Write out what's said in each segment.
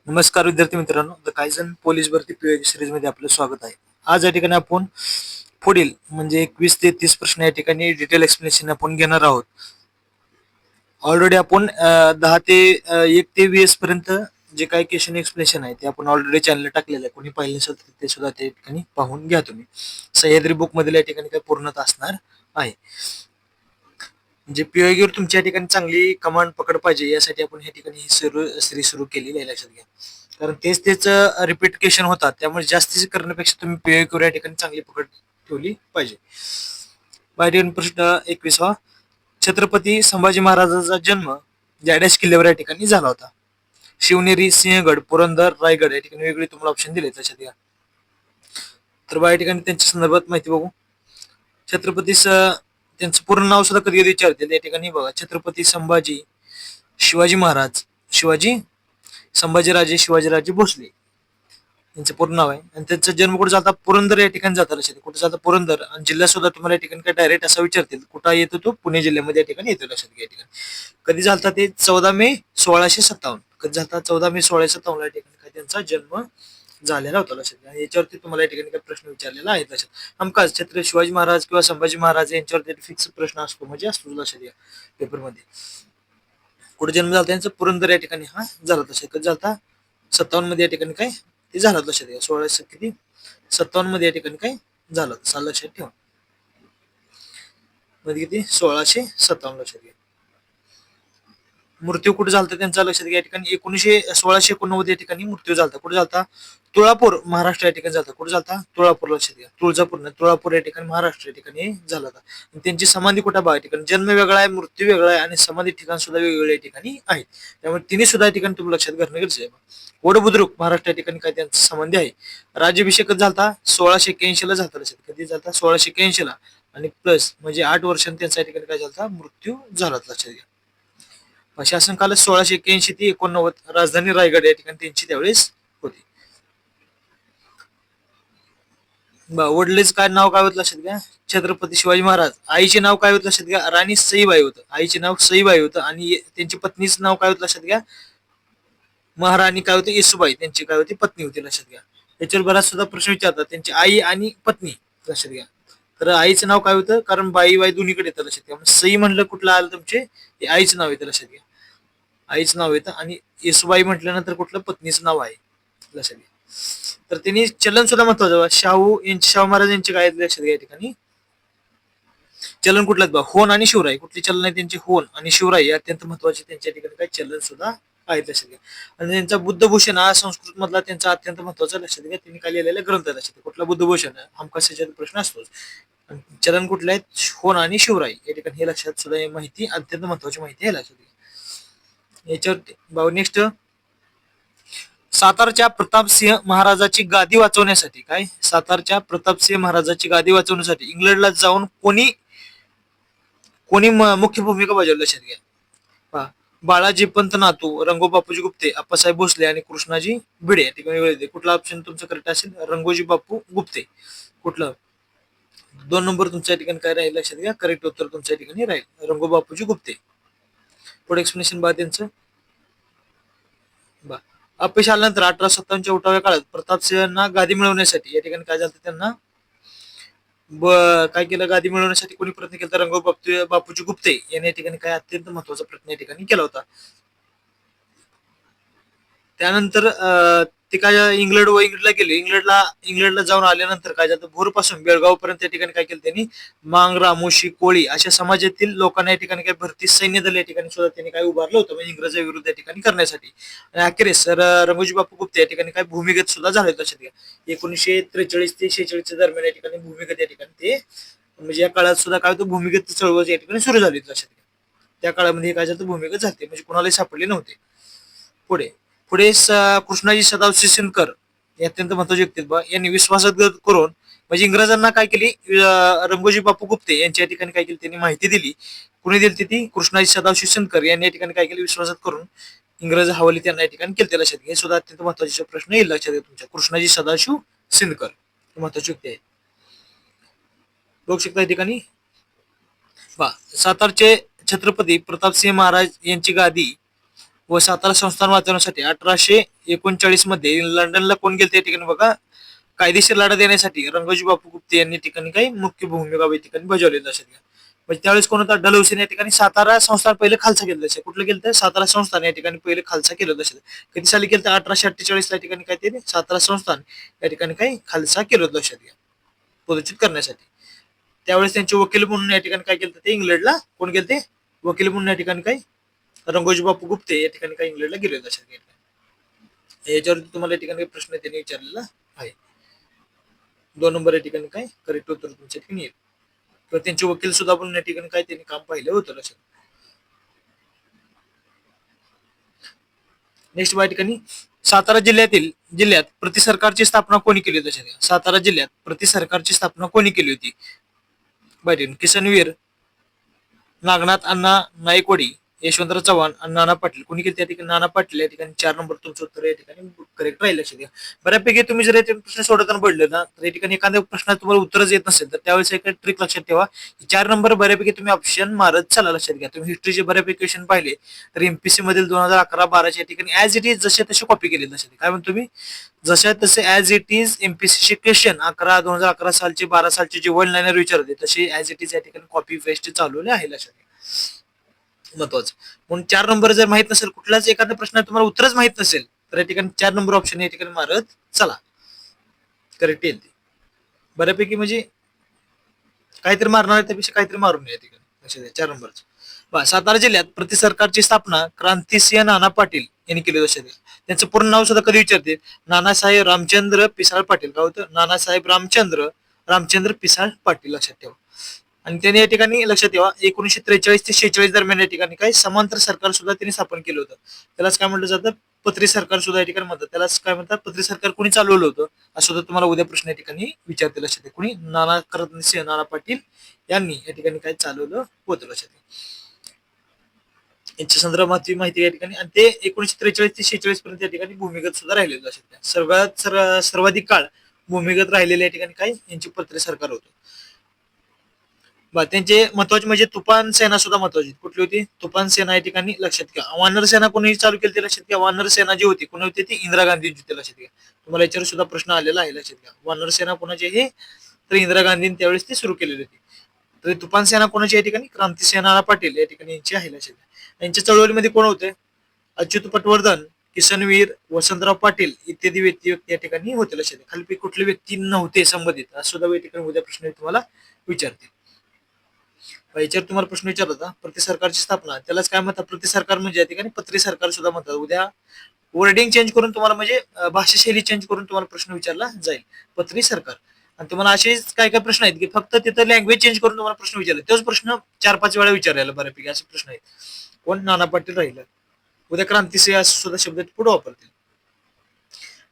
नमस्कार विद्यार्थी मित्रांनो, द कायझन पोलीस भरती पीओजी सिरीज मध्ये आपलं स्वागत आहे. आज या ठिकाणी आपण पुढील म्हणजे 21 ते 30 प्रश्न या ठिकाणी डिटेल एक्सप्लेनेशन आपण घेणार आहोत. ऑलरेडी आपण 10 ते 1 ते 20 पर्यंत जे काही क्वेश्चन एक्सप्लेनेशन आहे ते आपण ऑलरेडी चॅनलला टाकलेलं आहे. कोणी पाहिले नसेल तर ते सुद्धा त्या ठिकाणी पाहून घ्या तुम्ही. सह्याद्री बुक मधील या ठिकाणी काय पूर्णत असणार आहे. म्हणजे पीओईवर तुमच्या ठिकाणी चांगली कमांड पकड पाहिजे यासाठी आपण या ठिकाणी ही सिरीज सुरू केलेली आहे, लक्षात घ्या. कारण तेच रिपीटेशन होतात, त्यामुळे जास्तीचे करण्यापेक्षा तुम्ही पीओईवर या ठिकाणी चांगली पकड ठेवली पाहिजे. बाहेर प्रश्न 21वा, छत्रपती संभाजी महाराजांचा जन्म जायडॅश किल्ल्यावर या ठिकाणी झाला होता. शिवनेरी, सिंहगड, पुरंदर, रायगड या ठिकाणी वेगळे तुम्हाला ऑप्शन दिले लक्षात घ्या. तर बा या ठिकाणी त्यांच्या संदर्भात माहिती बघू. छत्रपती त्यांचं पूर्ण नाव सुद्धा कधी कधी विचारते त्या ठिकाणी बघा. छत्रपती संभाजी शिवाजी महाराज संभाजीराजे शिवाजीराजे भोसले यांचं पूर्ण नाव आहे. आणि त्यांचा जन्म कुठे जाता, पुरंदर या ठिकाणी जाता लक्षात. कुठे जाता, पुरंदर. आणि जिल्हा सुद्धा तुम्हाला या ठिकाणी काय डायरेक्ट असा विचारतील कुठं येतो, तो पुणे जिल्ह्यामध्ये या ठिकाणी येतो लक्षात घ्या. या ठिकाणी कधी झालता ते 14 मे 1657. कधी झालता 14 मे 1657 या ठिकाणी काय त्यांचा जन्म झालेला होता लक्षात घ्या. याच्यावरती तुम्हाला या ठिकाणी काही प्रश्न विचारलेला आहे लक्षात. हमखास छत्रपती शिवाजी महाराज किंवा संभाजी महाराज यांच्यावरती फिक्स प्रश्न असतो म्हणजे असतो लक्षात घ्या पेपरमध्ये. कुठे जन्म झाला त्यांचा, पुरंदर या ठिकाणी हा झाला तसा. कधी झाला 57 मध्ये या ठिकाणी काय ते झालं लक्षात घ्या. 57 मध्ये या ठिकाणी काय झालं तसा लक्षात ठेवा. मध्ये किती 1657 लक्षात घ्या. मृत्यू कुठे झाला त्यांचा लक्षात घ्या. या ठिकाणी 1689 या ठिकाणी मृत्यू झाला. कुठे झाला, तुळापूर महाराष्ट्र या ठिकाणी झाला. कुठे झाला, तुळापूर लक्षात घ्या. तुळापूर या ठिकाणी महाराष्ट्र या ठिकाणी झाला होता. त्यांची समाधी कुठे बघा, या ठिकाणी जन्म वेगळा आहे, मृत्यू वेगळा आहे आणि समाधी ठिकाण सुद्धा वेगवेगळे या ठिकाणी आहेत. त्यामुळे तिन्ही सुद्धा या ठिकाणी तुम्ही लक्षात घेणं गरजेचं आहे. वडबुद्रुक महाराष्ट्र या ठिकाणी काय त्यांचा संबंध आहे. राज्याभिषेक झाला 1681 ला झाला लक्षात. कधी झाला 1681 ला. आणि प्लस म्हणजे 8 वर्षांनी त्यांचा या ठिकाणी काय झाला, मृत्यू झाला लक्षात घ्या. शासन काल 1681 ते 89. राजधानी रायगड या ठिकाणी त्यांची त्यावेळेस होती. वडिलेच काय नाव काय होतं लक्षात घ्या, छत्रपती शिवाजी महाराज. आईचे नाव काय होतं लक्षात घ्या, राणी सईबाई होतं. आईचे नाव सईबाई होतं. आणि त्यांची पत्नीचं नाव काय होतं लक्षात घ्या, महाराणी काय होती, येसुबाई त्यांची काय होती, पत्नी होती लक्षात घ्या. याच्यावर बराच सुद्धा प्रश्न विचारतात, त्यांची आई आणि पत्नी लक्षात घ्या. तर आईचं नाव काय होतं, कारण बाई दोन्हीकडे येतं लक्षात घ्या. सई म्हणलं कुठलं आलं तुमचे, आईचं नाव येतं लक्षात घ्या. आईचं नाव येतं. आणि येसुबाई म्हटल्यानंतर कुठलं पत्नीचं नाव आहे लक्षात घ्या. तर त्यांनी चलन सुद्धा महत्वाचं. शाहू महाराज यांचे काय लक्षात घ्या. या ठिकाणी चलन कुठलं बा, होन आणि शिवराय. कुठली चलन आहे त्यांची, होन आणि शिवराय अत्यंत महत्वाचे त्यांच्या ठिकाणी काय चलन सुद्धा आहेत लक्षात घ्या. आणि त्यांचा बुद्धभूषण हा संस्कृत मधला त्यांचा अत्यंत महत्वाचा लक्षात घ्या. त्यांनी काय लिहिलेला ग्रंथ लक्षात घ्या. कुठला बुद्धभूषण, हमखास याच्यात प्रश्न असतोच. चलन कुठले आहेत, होन आणि शिवराय या ठिकाणी हे लक्षात सुद्धा माहिती अत्यंत महत्वाची माहिती आहे लक्षात घ्या. याच्यावर नेक्स्ट, सातारच्या प्रतापसिंह महाराजाची गादी वाचवण्यासाठी सातारच्या प्रतापसिंह महाराजाची गादी वाचवण्यासाठी इंग्लंडला जाऊन कोणी मुख्य भूमिका बजावली लक्षात घ्या. बाळाजी पंत नातू, रंगो बापूजी गुप्ते, अप्पासाहेब भोसले आणि कृष्णाजी भिडे या ठिकाणी. कुठला ऑप्शन तुमचं करेक्ट असेल, रंगोजी बापू गुप्ते. कुठलं 2 नंबर तुमच्या ठिकाणी काय राहील लक्षात घ्या, करेक्ट उत्तर तुमच्या ठिकाणी राहील रंगो बापूजी गुप्ते. पुढे एक्सप्लेनेशन बघा त्यांचं. अपयश आल्यानंतर 1857च्या उठाव्या काळात प्रतापसिंहांना गादी मिळवण्यासाठी या ठिकाणी काय झालं, त्यांना काय केलं, गादी मिळवण्यासाठी कोणी प्रयत्न केला तर रंगो बापूजी गुप्ते यांनी या ठिकाणी काय अत्यंत महत्वाचा प्रयत्न या ठिकाणी केला होता. त्यानंतर ते काय इंग्लंडला गेले. इंग्लंडला जाऊन आल्यानंतर काय झालं, भोरपासून बेळगाव पर्यंत या ठिकाणी काय केलं त्यांनी, मांगरा, मुशी, कोळी अशा समाजातील लोकांना या ठिकाणी काय भरती सैन्य दल या ठिकाणी सुद्धा त्यांनी काय उभारलं होतं, म्हणजे इंग्रजां विरुद्ध या ठिकाणी करण्यासाठी. आणि अखेरीस रंगोजी बापू गुप्ते या ठिकाणी काय भूमिगत सुद्धा झाले लक्षात घ्या. 1943 ते 46 दरम्यान या ठिकाणी भूमिगत या ठिकाणी ते, म्हणजे या काळात सुद्धा काय होतं, भूमिगत चळवळ या ठिकाणी सुरू झाली लक्षात घ्या. त्या काळामध्ये काय झालं, भूमिगत झाले, म्हणजे कोणालाही सापडले नव्हते. पुढे कृष्णाजी सदाशिव सिंदकर हे अत्यंत महत्वाचे व्यक्ती यांनी विश्वासात करून म्हणजे इंग्रजांना काय केली, रंगोजी बापू गुप्ते यांच्या ठिकाणी काय केली, त्यांनी माहिती दिली. कुणी दिली ती, कृष्णाजी सदाशिव सिंदकर यांनी या ठिकाणी काय केली, विश्वासात करून इंग्रज हवाली त्यांना या ठिकाणी केले लक्षात घ्या. हे सुद्धा अत्यंत महत्वाचे प्रश्न येईल लक्षात घ्या तुमच्या. कृष्णाजी सदाशिव सिंदकर महत्वाची व्यक्ती आहे, बघू शकता या ठिकाणी. सातारचे छत्रपती प्रतापसिंह महाराज यांची गादी व सातारा संस्थान वाचवण्यासाठी 1839 मध्ये लंडनला कोण गेले त्या ठिकाणी बघा, कायदेशीर लढा देण्यासाठी रंगोजी बापू गुप्ते यांनी ठिकाणी काही मुख्य भूमिका या ठिकाणी बजावली लक्षात घ्या. म्हणजे त्यावेळेस कोण होता, डलहौसीने या ठिकाणी सातारा संस्थान पहिले खालसा केलं. लक्षात कुठलं केलं तर सातारा संस्थान या ठिकाणी पहिले खालसा केलं. लक्षात कधी साली केलं तर 1848 या ठिकाणी काय ते सातारा संस्थान या ठिकाणी काही खालसा केलं. लक्षात घ्या प्रदर्शित करण्यासाठी. त्यावेळेस त्यांचे वकील म्हणून या ठिकाणी काय केलं ते इंग्लंडला कोण गेले ते वकील म्हणून या ठिकाणी काही रंगोजी बापू गुप्ते या ठिकाणी काही इंग्लंडला गेले. लक्षात घ्या याच्यावरती तुम्हाला या ठिकाणी प्रश्न त्यांनी विचारलेला आहे. 2 नंबर या ठिकाणी काय करेक्ट उत्तर तुमच्या ठिकाणी येईल. किंवा त्यांचे वकील सुद्धा पण या ठिकाणी काय त्यांनी काम पाहिलं होतं. लक्षात. नेक्स्ट या ठिकाणी सातारा जिल्ह्यात प्रति सरकारची स्थापना कोणी केली होती. सातारा जिल्ह्यात प्रति सरकारची स्थापना कोणी केली होती. बाय किसनवीर, नागनाथ अण्णा नाईकवाडी, यशवंतराव चव्हाण आणि नाना पाटील कोणी केली त्या ठिकाणी नाना पाटील. या ठिकाणी 4 नंबर तुमचं उत्तर या ठिकाणी करेक्ट राहील. लक्षात घ्या. बऱ्यापैकी तुम्ही जर प्रश्न सोडताना पडले ना तर या ठिकाणी एखाद्या प्रश्नात तुम्हाला उत्तरच येत नसेल तर त्यावेळेस एक ट्रिक लक्षात ठेवा. 4 नंबर बऱ्यापैकी तुम्ही ऑप्शन मारत चला. लक्षात घ्या. तुम्ही हिस्ट्रीचे बऱ्यापैकी क्वेश्चन पाहिले तर एमपीसी मधील 2011-12 या ठिकाणी ऍज इट इज जसे तसे कॉपी केले. लक्षात काय म्हणतो तुम्ही जशा तसे as it is MPC question 2011 सालचे 12 सालचे जे वन लाईनर विचारते तसे ऍज इट इज या ठिकाणी कॉपी पेस्ट चालवले आहे. लक्षात घ्या. महत्वाचं म्हणून 4 नंबर जर माहित नसेल कुठलाच एखाद्या प्रश्नात तुम्हाला उत्तरच माहित नसेल तर या ठिकाणी 4 नंबर ऑप्शन या ठिकाणी मारत चला करेक्ट येईल. बऱ्यापैकी म्हणजे काहीतरी मारणार त्यापेक्षा काहीतरी मारून या ठिकाणी. लक्षात द्या 4 नंबरच. सातारा जिल्ह्यात प्रति सरकारची स्थापना क्रांतिसिंह नाना पाटील यांनी केली. लक्षात द्या. त्यांचं पूर्ण नाव सुद्धा कधी विचारते नानासाहेब रामचंद्र पिसाळ पाटील. काय होतं नानासाहेब रामचंद्र पिसाळ पाटील. लक्षात ठेवा. आणि त्यांनी या ठिकाणी लक्षात ठेवा 1943 ते 46 दरम्यान या ठिकाणी काही समांतर सरकार सुद्धा त्यांनी स्थापन केलं होतं. त्यालाच काय म्हटलं जातं पत्री सरकार सुद्धा या ठिकाणी म्हणतात. त्यालाच काय म्हणतात पत्री सरकार कोणी चालवलं होतं असं सुद्धा तुम्हाला उद्या प्रश्न या ठिकाणी विचारते. लक्षात घ्या. कोणी क्रांतिसिंह नाना पाटील यांनी या ठिकाणी काय चालवलं होतं. लक्षात घ्या. यांच्या संदर्भात माहिती या ठिकाणी आणि ते 1943 ते 46 पर्यंत या ठिकाणी भूमिगत सुद्धा राहिले. लक्षात घ्या. सर्वाधिक काळ भूमिगत राहिलेल्या या ठिकाणी काय यांची पत्री सरकार होतं. त्यांचे महत्वाचे म्हणजे तुफान सेना सुद्धा महत्वाची. कुठली होती तुफान सेना या ठिकाणी. लक्षात घ्या. वानर सेना कोणी चालू केली ते लक्षात घ्या. वानर सेना जी होती कोणी होती ती इंदिरा गांधींची होती. लक्षात घ्या. तुम्हाला याच्यावर सुद्धा प्रश्न आलेला आहे. लक्षात घ्या. वानर सेना कोणाची आहे तर इंदिरा गांधींनी त्यावेळेस ती सुरू केलेली होती. तर तुफान सेना कोणाची या ठिकाणी क्रांतिसिंह नाना पाटील या ठिकाणी यांची आहे. लक्षात घ्या. यांच्या चळवळीमध्ये कोण होते अच्युत पटवर्धन, किसनवीर, वसंतराव पाटील इत्यादी व्यक्ती या ठिकाणी होते. लक्षात घ्या. खाली कुठले व्यक्ती नव्हते संबंधित असं सुद्धा या ठिकाणी उद्या प्रश्न तुम्हाला विचारते. याच्यावर तुम्हाला प्रश्न विचारला होता प्रति सरकारची स्थापना त्यालाच काय म्हणतात प्रति सरकार म्हणजे या ठिकाणी पत्री सरकार सुद्धा म्हणतात. उद्या वर्डिंग चेंज करून तुम्हाला म्हणजे भाषाशैली चेंज करून तुम्हाला प्रश्न विचारला जाईल पत्री सरकार. आणि तुम्हाला असेच काय काय प्रश्न आहेत की फक्त तिथं लँग्वेज चेंज करून तुम्हाला प्रश्न विचारला तोच प्रश्न 4-5 वेळा विचारायला बऱ्यापैकी असे प्रश्न आहेत. कोण नाना पाटील राहिलं. उद्या क्रांतिसिंह सुद्धा शब्द पुढे वापरतील.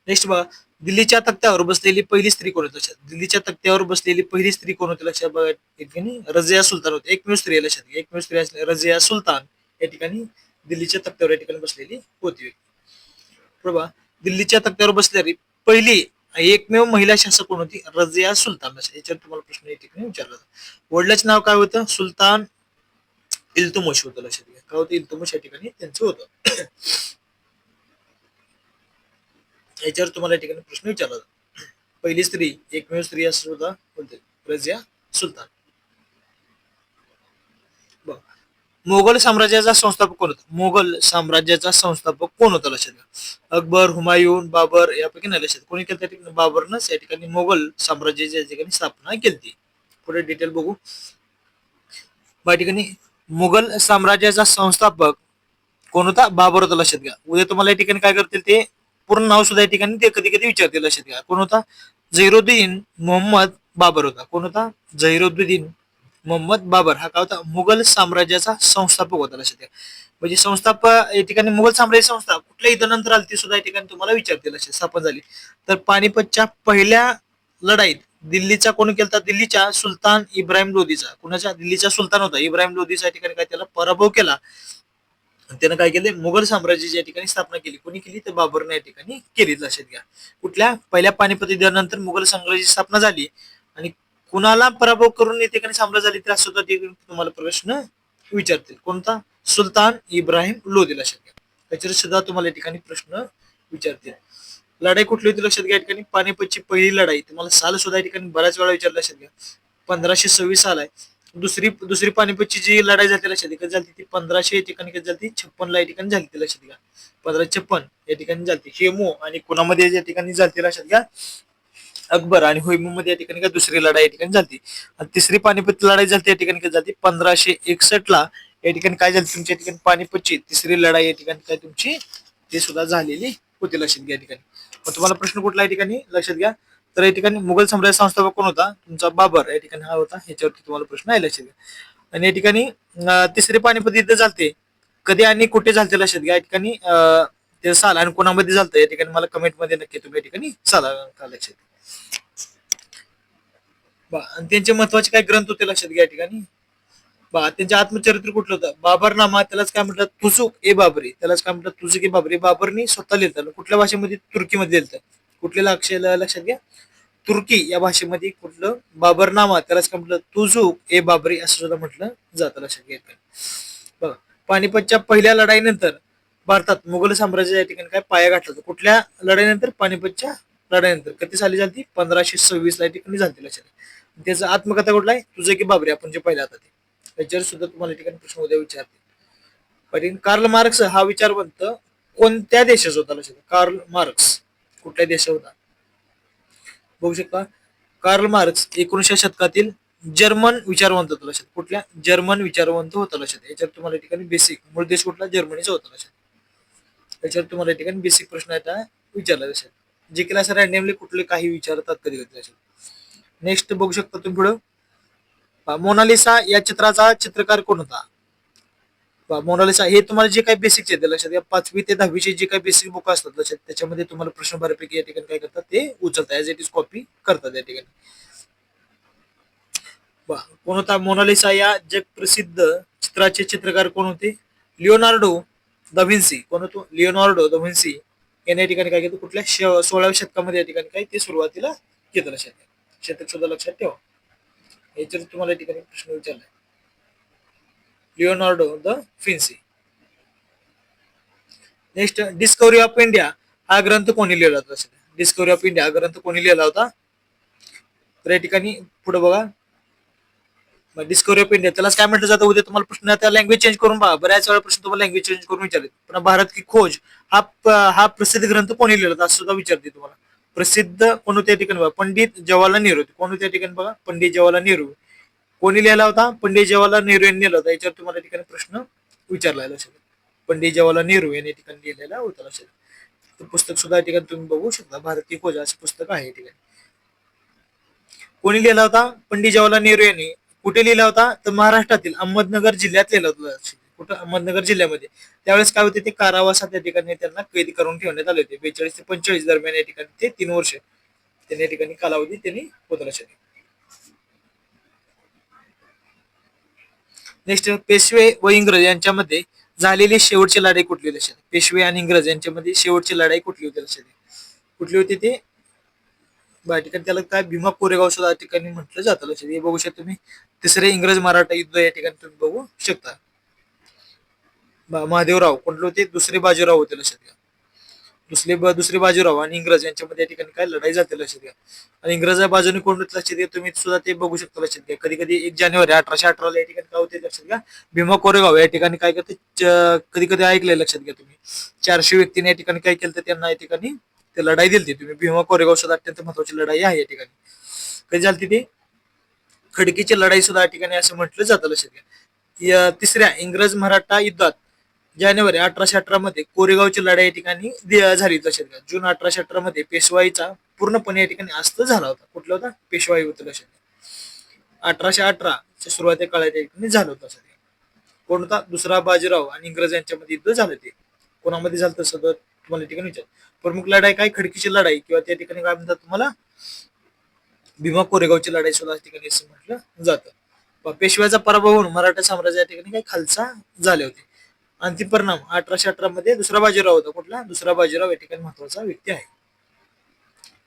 नेक्स्ट बघा दिल्लीच्या तख्त्यावर बसलेली पहिली स्त्री कोण होती. लक्षात दिल्लीच्या तख्त्यावर बसलेली पहिली स्त्री कोण होती लक्षात बघा ठिकाणी रजिया सुलतान होती. एकमेव स्त्री लक्षात घ्या. एकमेव स्त्री असली रजिया सुलतान या ठिकाणी दिल्लीच्या तख्त्यावर या ठिकाणी बसलेली होती. बरोबर दिल्लीच्या तख्त्यावर बसलेली पहिली एकमेव महिला शासक कोण होती रजिया सुलतान. याच्यावर तुम्हाला प्रश्न या ठिकाणी विचारला. वडिलांचे नाव काय होतं सुलतान इल्तुमिश होतं. लक्षात घ्या. काय होतं इल्तुमिश या ठिकाणी त्यांचं होतं. याच्यावर तुम्हाला या ठिकाणी प्रश्न विचारला जातो. पहिली स्त्री एकमेव स्त्री असं सुद्धा बोलते रजिया सुलतान. मोगल साम्राज्याचा संस्थापक कोण होता. मोगल साम्राज्याचा संस्थापक कोण होता. लक्षात घ्या. अकबर, हुमायून, बाबर यापैकी नाही. लक्षात कोणी केलं त्या ठिकाणी बाबरनंच या ठिकाणी मोगल साम्राज्याची या ठिकाणी स्थापना केली. पुढे डिटेल बघू. या ठिकाणी मुघल साम्राज्याचा संस्थापक कोण होता बाबर होता. लक्षात घ्या. उद्या तुम्हाला या ठिकाणी काय करतील ते पूर्ण नाव सुद्धा या ठिकाणी ते कधी कधी विचारतील. लक्षात घ्या. कोण होता झहिरुद्दीन मोहम्मद बाबर होता. कोण होता झहिरुद्दीन मोहम्मद बाबर हा काय होता मुघल साम्राज्याचा संस्थापक होता. लक्षात घ्या. म्हणजे संस्थापक या ठिकाणी मुघल साम्राज्य संस्था कुठल्या युद्धानंतर आली ती सुद्धा या ठिकाणी तुम्हाला विचारतील. लक्षात स्थापन झाली तर पानिपतच्या पहिल्या लढाईत दिल्लीचा कोण केला दिल्लीच्या सुलतान इब्राहिम लोधीचा. कुणाच्या दिल्लीचा सुलतान होता इब्राहिम लोधीचा या ठिकाणी काय त्याला पराभव केला. त्यानं काय केलं मुघल साम्राज्याची या ठिकाणी स्थापना केली. कोणी केली तर बाबरने या ठिकाणी केली. लक्षात घ्या. कुठल्या पहिल्या पानिपत युद्धानंतर मुघल साम्राज्याची स्थापना झाली आणि कुणाला पराभव करून या ठिकाणी साम्राज्य झाली तर सुद्धा तुम्हाला प्रश्न विचारतील. कोणता सुलतान इब्राहिम लोधी. लक्षात घ्या. त्याच्यावर सुद्धा तुम्हाला या ठिकाणी प्रश्न विचारतील. लढाई कुठली होती लक्षात घ्या. या ठिकाणी पानिपतची पहिली लढाई, तुम्हाला साल सुद्धा या ठिकाणी बऱ्याच वेळा विचारलं. लक्षात घ्या 1526 साल आहे. दुसरी दुसरी पानिपतची जी लढाई झाली लक्षात घ्या, कधी झाली ती 1500 या ठिकाणी कधी झाली 56 ला या ठिकाणी झाली ती. लक्षात घ्या 1556 या ठिकाणी झाली. हेमू आणि कोणामध्ये या ठिकाणी झाली लक्षात घ्या, अकबर आणि होयमू मध्ये या ठिकाणी काय दुसरी लढाई या ठिकाणी झाली. आणि तिसरी पानिपत लढाई झाली या ठिकाणी काय झाली 1561 ला या ठिकाणी काय झाली तुमच्या ठिकाणी पानिपतची तिसरी लढाई या ठिकाणी काय तुमची ते सुद्धा झालेली होती. लक्षात घ्या. या ठिकाणी मग तुम्हाला प्रश्न कुठला या ठिकाणी लक्षात घ्या, तर या ठिकाणी मुघल साम्राज्य संस्थापक कोण होता, तुमचा बाबर या ठिकाणी हा होता. ह्याच्यावरती तुम्हाला प्रश्न आहे. लक्षात घ्या. आणि या ठिकाणी तिसरे पानिपत युद्ध झालते कधी आणि कुठे झालते लक्षात घ्या. या ठिकाणी ते साल आणि कोणामध्ये झालतं या ठिकाणी मला कमेंट मध्ये नक्की तुम्ही या ठिकाणी साला लक्षात घ्या. आणि त्यांचे महत्वाचे काय ग्रंथ होते लक्षात घ्या. या ठिकाणी त्यांचे आत्मचरित्र कुठलं होतं, बाबरनामा. त्यालाच काय म्हटलं, तुझुक ए बाबरी. त्यालाच काय म्हटलं, तुझुक ए बाबरी. बाबरनी स्वतः लिहिलं. कुठल्या भाषेमध्ये, तुर्कीमध्ये लिहिलं. कुठल्या अक्षर लक्षात घ्या, तुर्की या भाषेमध्ये कुठलं बाबरनामा. त्यालाच काय म्हटलं, तुझुक ए बाबरी असं सुद्धा म्हटलं जातं. लक्षात घ्या. बघा पानिपतच्या पहिल्या लढाईनंतर भारतात मुघल साम्राज्य या ठिकाणी काय पाया घातला. कुठल्या लढाईनंतर, पानिपतच्या लढाईनंतर. कधी साली झाली, 1526 ला या ठिकाणी झाली. लक्षात. त्याचा आत्मकथा कुठला आहे, तुझं की बाबरी, आपण जे पाहिलं आता ते. त्याच्यावर सुद्धा तुम्हाला या ठिकाणी प्रश्न उद्या विचारते. पण कार्ल मार्क्स हा विचारवंत कोणत्या देशाचा होता लक्षात. कार्ल मार्क्स कुठल्या देशाचा होता बघू शकता. कार्ल मार्क्स 19व्या शतकातील जर्मन विचारवंत होता. लक्षात कुठल्या जर्मन विचारवंत होता. लक्षात याच्यावर तुम्हाला या ठिकाणी बेसिक, मूळ देश कुठला जर्मनीचा होता. लक्षात त्याच्यावर तुम्हाला या ठिकाणी बेसिक प्रश्न आता विचारला. लक्षात जे केला असं रॅन्डमली कुठले काही विचारतात कधी कधी. लक्षात नेक्स्ट बघू शकता तुम्ही पुढं, मोनालिसा या चित्राचा चित्रकार कोण होता. मोनालिसा हे तुम्हाला जे काही बेसिकचे येते लक्षात घ्या, 5वी ते 10वीचे जे काही बेसिक बुक असतात लक्षात, त्याच्यामध्ये तुम्हाला प्रश्न बऱ्यापैकी या ठिकाणी काय करतात ते उचलतात, ऍज इट इज कॉपी करतात या ठिकाणी. कोण होता मोनालिसा या जग प्रसिद्ध चित्राचे चित्रकार कोण होते, लिओनार्डो दा व्हिन्सी. कोण होतो, लिओनार्डो दा व्हिन्सी याने या ठिकाणी काय केलं, कुठल्या 16व्या शतकामध्ये या ठिकाणी काय ते सुरुवातीला केलं. लक्षात घ्या, शतक सुद्धा लक्षात ठेवा. याच्यावर तुम्हाला या ठिकाणी प्रश्न विचारलाय, Leonardo da Vinci. Next, discovery of India हा ग्रंथ कोणी लिहिला होता. डिस्कवरी ऑफ इंडिया हा ग्रंथ कोणी लिहिला होता, तर या ठिकाणी पुढे बघा, डिस्कवरी ऑफ इंडिया त्यालाच काय म्हटलं जातं. उद्या तुम्हाला प्रश्न त्या लँग्वेज चेंज करून बघा, बऱ्याच वेळा प्रश्न तुम्हाला लँग्वेज चेंज करून विचारले. पण भारत की खोज हा हा प्रसिद्ध ग्रंथ कोणी लिहिला होता असं सुद्धा विचारते तुम्हाला. प्रसिद्ध कोण होते या ठिकाणी बघा, पंडित जवाहरलाल नेहरू. कोण होते या ठिकाणी बघा, पंडित जवाहरलाल नेहरू. कोणी लिहिला होता, पंडित जवाहरलाल नेहरू यांनी लिहिला होता. याच्यावर तुम्हाला ठिकाणी प्रश्न विचारला. लक्षात पंडित जवाहरलाल नेहरू यांनी ठिकाणी लिहिलेला होता. लक्षात पुस्तक सुद्धा या ठिकाणी तुम्ही बघू शकता, भारतीय खोज असं पुस्तक आहे. ठिकाणी कोणी लिहिला होता, पंडित जवाहरलाल नेहरू यांनी. कुठे लिहिला होता, तर महाराष्ट्रातील अहमदनगर जिल्ह्यात लिहिला होता. कुठं, अहमदनगर जिल्ह्यामध्ये. त्यावेळेस काय होते, ते कारावासात या ठिकाणी त्यांना कैद करून ठेवण्यात आले होते. 42 ते 45 दरम्यान या ठिकाणी ते 3 वर्ष त्यांनी या ठिकाणी कालावधी त्यांनी होता. लक्षात. नेक्स्ट, पेशवे व इंग्रज यांच्यामध्ये झालेली शेवटची लढाई कुठली. लक्षात पेशवे आणि इंग्रज यांच्यामध्ये शेवटची लढाई कुठली होती. लक्षात कुठली होती ते ठिकाणी त्याला काय भीमा कोरेगाव सुद्धा ठिकाणी म्हटलं जातं. लक्षात हे बघू शकता तुम्ही. तिसरे इंग्रज मराठा युद्ध या ठिकाणी तुम्ही बघू शकता. महादेवराव कोणते होते, दुसरे बाजीराव होते. लक्षात घ्या, दुसरे बाजीराव आणि इंग्रज यांच्यामध्ये या ठिकाणी काय लढाई जाते. लक्षात घ्या. आणि इंग्रजा बाजूने कोण होते लक्षात घ्या, तुम्ही सुद्धा ते बघू शकता. लक्षात घ्या, कधी कधी 1 जानेवारी 1818 ला या ठिकाणी काय होते लक्षात घ्या, भीमा कोरेगाव या ठिकाणी काय करते, कधी कधी ऐकलंय. लक्षात घ्या तुम्ही, 400 व्यक्तीने या ठिकाणी काय केलं, त्यांना या ठिकाणी ते लढाई दिली. तुम्ही भीमा कोरेगाव सुद्धा अत्यंत महत्वाची लढाई आहे. या ठिकाणी कधी झाली ती खडकीची लढाई सुद्धा या ठिकाणी असं म्हटलं जातं. लक्षात घ्या, तिसऱ्या इंग्रज मराठा युद्धात जानेवारी 1818 मध्ये कोरेगावची लढाई या ठिकाणी झाली. लक्षात घ्या, जून 1818 मध्ये पेशवाईचा पूर्णपणे या ठिकाणी अस्त झाला होता. कुठला होता, पेशवाई होतं. लक्षात घ्या, 1818 च्या सुरुवाती काळात या ठिकाणी झालं होतं. कोण होता, दुसरा बाजीराव आणि इंग्रज यांच्यामध्ये युद्ध झालं. ते कोणामध्ये झालं तसं तुम्हाला या ठिकाणी विचार. प्रमुख लढाई काय, खडकीची लढाई, किंवा त्या ठिकाणी काय म्हणतात तुम्हाला, भीमा कोरेगावची लढाई सुद्धा ठिकाणी असं म्हटलं जातं. पेशव्याचा पराभव होऊन मराठा साम्राज्य या ठिकाणी काही खालसा झाले होते. अंतिम परिणाम 1818 मध्ये दुसरा बाजीराव होता. कुठला, दुसरा बाजीराव या ठिकाणी महत्वाचा व्यक्ती आहे.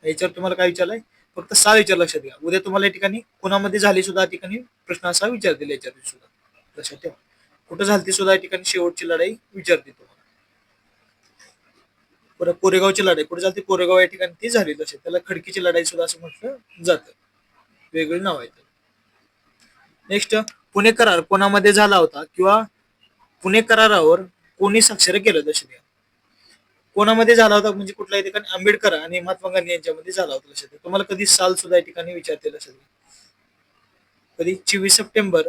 याच्यावर तुम्हाला काय विचारलंय, फक्त 6 विचार. लक्षात घ्या, उद्या तुम्हाला या ठिकाणी कोणामध्ये झाली सुद्धा ठिकाणी प्रश्न असा विचारतील. याच्यावर सुद्धा लक्षात ठेवा, कुठं झाली सुद्धा या ठिकाणी शेवटची लढाई विचारते तुम्हाला. परत कोरेगावची लढाई कुठे झाली, कोरेगाव या ठिकाणी ती झाली. तसे त्याला खडकीची लढाई सुद्धा असं म्हटलं जातं, वेगळी नाव आहेत. नेक्स्ट, पुणे करार कोणामध्ये झाला होता किंवा पुणे करारावर कोणी स्वाक्षर केलं लक्षात घ्या. कोणामध्ये झाला होता म्हणजे कुठल्या ठिकाणी आंबेडकर आणि महात्मा गांधी यांच्यामध्ये झाला होता लक्षात घ्या. तुम्हाला कधी साल सुद्धा या ठिकाणी विचारते लक्षात घ्या. कधी 24 सप्टेंबर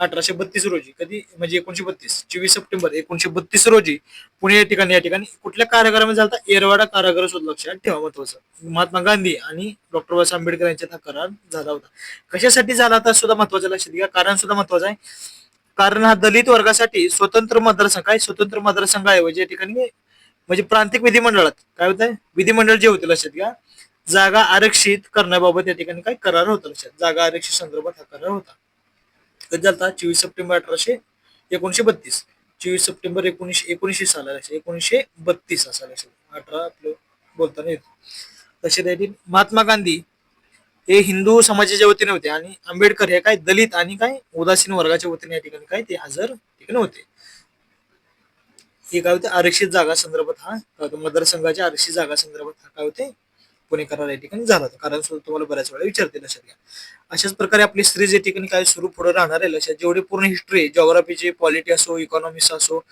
1832 रोजी, कधी म्हणजे 1932, 24 सप्टेंबर 1932 रोजी पुणे या ठिकाणी कुठल्या कारागृहामध्ये झाला होता? येरवाडा कारागृह सुद्धा लक्षात ठेवा, महत्वाचं. महात्मा गांधी आणि डॉक्टर बाबासाहेब आंबेडकर यांच्यात हा करार झाला होता. कशासाठी झाला होता सुद्धा महत्वाचं लक्षात घ्या, कारण सुद्धा महत्वाचं आहे. कारण हा दलित वर्गासाठी स्वतंत्र मतदारसंघ, काय स्वतंत्र मतदारसंघाऐवजी या ठिकाणी म्हणजे प्रांतिक विधिमंडळात काय होत आहे, विधिमंडळ जे होते लक्षात घ्या, जागा आरक्षित करण्याबाबत या ठिकाणी काय करार होता लक्षात, जागा आरक्षित संदर्भात हा करार होता. कधी झाला? 24 सप्टेंबर 1832. 24 सप्टेंबर 1919 साला, 1932 असा लक्षात, 18 आपलं बोलताना येतो. तसे महात्मा गांधी हे हिंदू समाजाच्या वतीने होते आणि आंबेडकर हे काय दलित आणि काय उदासीन वर्गाच्या वतीने या ठिकाणी काय ते हजर ठिकाणी होते. हे काय होते, आरक्षित जागा संदर्भात हा मतदारसंघाच्या आरक्षित जागा संदर्भात हा काय होते, पुणे करार या ठिकाणी झाला होता. कारण सुद्धा तुम्हाला बऱ्याच वेळा विचारते लक्षात घ्या. अशाच प्रकारे आपली सिरीज या ठिकाणी काय सुरू पुढे राहणार आहे लक्षात. जेवढी पूर्ण हिस्ट्री, जॉग्राफीचे, पॉलिटी असो, इकॉनॉमिक्स असो,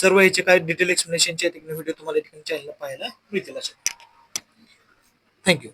सर्व याचे काय डिटेल एक्सप्लेनेशनचे व्हिडिओ तुम्हाला या ठिकाणी चॅनलला पाहायला मिळतील लक्षात. थँक्यू.